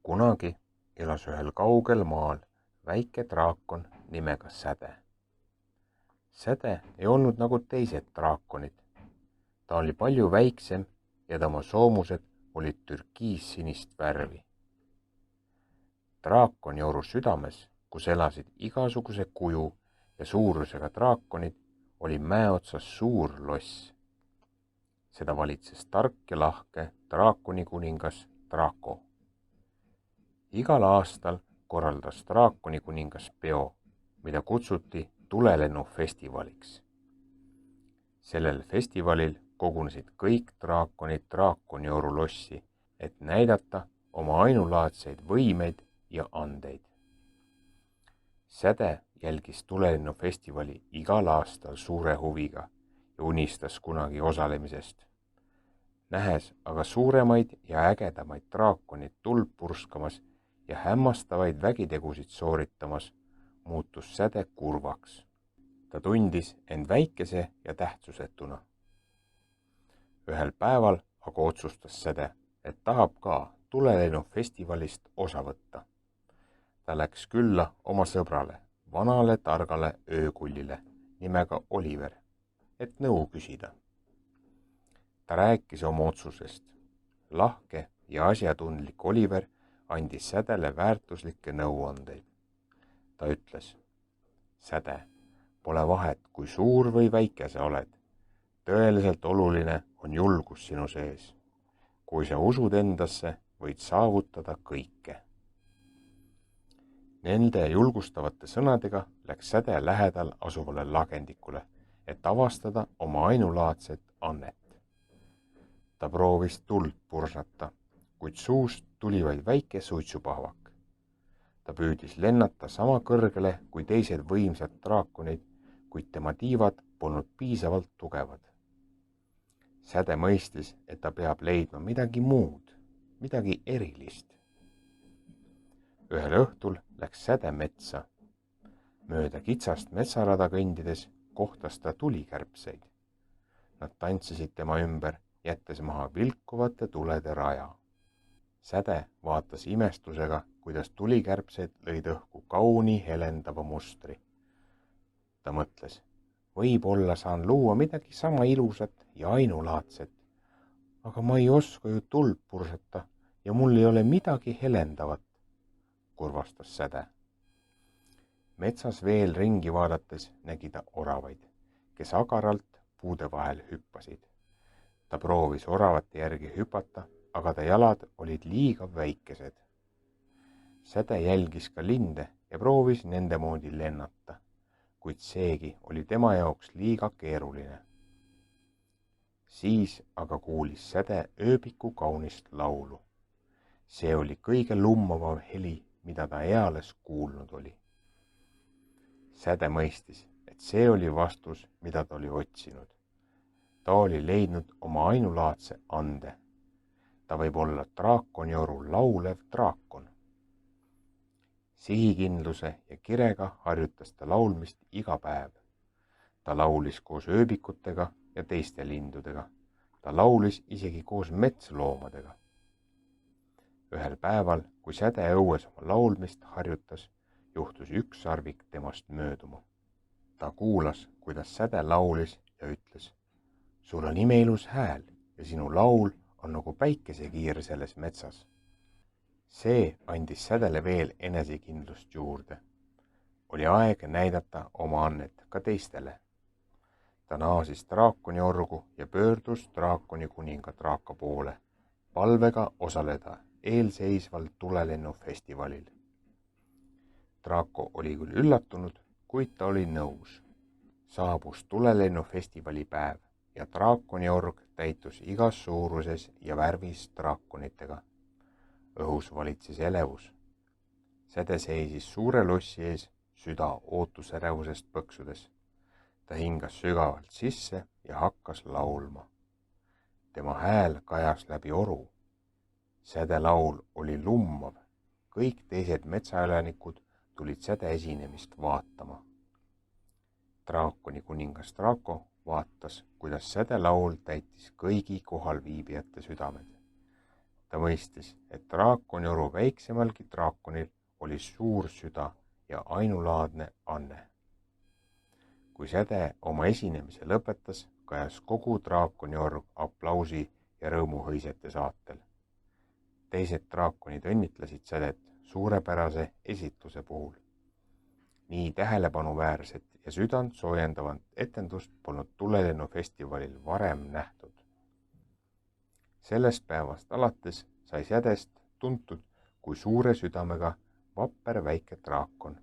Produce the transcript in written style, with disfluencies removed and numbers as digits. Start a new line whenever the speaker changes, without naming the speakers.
Kunagi elas ühel kaugel maal väike draakon nimega Säde. Säde ei olnud nagu teised draakonid. Ta oli palju väiksem ja tema soomused olid türkiissinist värvi. Draakonioru südames, kus elasid igasuguse kuju ja suurusega draakonid, oli mäe otsas suur loss. Seda valitses tark ja lahke draakonikuningas Draco. Igal aastal korraldas draakonikuningas peo, mida kutsuti tulelennufestivaliks. Sellel festivalil kogunesid kõik draakonid draakonioru lossi, et näidata oma ainulaadseid võimeid ja andeid. Säde jälgis tulelennufestivali igal aastal suure huviga ja unistas kunagi osalemisest. Nähes aga suuremaid ja ägedamaid draakonid tuld purskamas ja hämmastavaid vägitegusid sooritamas, muutus Säde kurvaks. Ta tundis end väikese ja tähtsusetuna. Ühel päeval aga otsustas Säde, et tahab ka tulelennufestivalist osa võtta. Ta läks külla oma sõbrale, vanale targale öökullile nimega Oliver, et nõu küsida. Ta rääkis oma otsusest. Lahke ja asjatundlik Oliver andis Sädele väärtuslikke nõuandeid. Ta ütles: Säde, pole vahet, kui suur või väike sa oled. Tõeliselt oluline on julgus sinu sees. Kui sa usud endasse, võid saavutada kõike. Nende julgustavate sõnadega läks Säde lähedal asuvale lagendikule, et avastada oma ainulaadset annet. Ta proovis tuld pursata, kuid suust tuli vaid väike suitsupahvak. Ta püüdis lennata sama kõrgele kui teised võimsad draakonid, kuid tema tiivad polnud piisavalt tugevad. Säde mõistis, et ta peab leidma midagi muud, midagi erilist. Ühel õhtul läks Säde metsa. Mööda kitsast metsarada kõndides kohtas ta tulikärbseid. Nad tantsisid tema ümber, jättes maha vilkuvate tulede raja. Säde vaatas imestusega, kuidas tulikärbsed lõid õhku kauni helendava mustri. Ta mõtles, võib-olla saan luua midagi sama ilusat ja ainulaadset, aga ma ei oska ju tuld pursata ja mul ei ole midagi helendavat, kurvastas Säde. Metsas veel ringi vaadates nägi ta oravaid, kes agaralt puude vahel hüppasid. Ta proovis oravate järgi hüpata, aga ta jalad olid liiga väikesed. Säde jälgis ka linde ja proovis nende moodi lennata, kuid seegi oli tema jaoks liiga keeruline. Siis aga kuulis Säde ööbiku kaunist laulu. See oli kõige lummavam heli, mida ta eales kuulnud oli. Säde mõistis, et see oli vastus, mida ta oli otsinud. Ta oli leidnud oma ainulaadse ande. Ta võib olla draakonioru laulev draakon. Sihikindluse ja kirega harjutas ta laulmist iga päev. Ta laulis koos ööbikutega ja teiste lindudega. Ta laulis isegi koos metsloomadega. Ühel päeval, kui Säde õues oma laulmist harjutas, juhtus üks sarvik temast mööduma. Ta kuulas, kuidas Säde laulis ja ütles: sul on imeilus hääl ja sinu laul on nagu päikesekiir selles metsas. See andis Sädele veel enesekindlust juurde. Oli aeg näidata oma annet ka teistele. Ta naasis draakoniorgu ja pöördus draakonikuninga Draco poole, palvega osaleda eelseisval tulelennufestivalil. Draco oli küll üllatunud, kuid ta oli nõus. Saabus tulelennufestivali päev ja draakoniorg täitus igas suuruses ja värvis draakonitega. Õhus valitses elevus. Säde seisis suure lossi ees, süda ootusärevusest põksudes. Ta hingas sügavalt sisse ja hakkas laulma. Tema hääl kajas läbi oru. Säde laul oli lummav. Kõik teised metsaelanikud tulid Säde esinemist vaatama. Draakonikuningas Draco vaatas, kuidas Säde laul täitis kõigi kohalviibijate südamed. Ta mõistis, et draakonioru väiksemalgi draakonil oli suur süda ja ainulaadne anne. Kui säde oma esinemise lõpetas, kajas kogu draakoniorg aplausi ja rõõmuhõisete saatel. Teised draakonid õnnitlesid sädet suurepärase esitluse puhul. Nii tähelepanuväärset ja südant soojendavat etendust polnud tulelennufestivalil varem nähtud. Sellest päevast alates sai sädest tuntud kui suure südamega vapper väike draakon,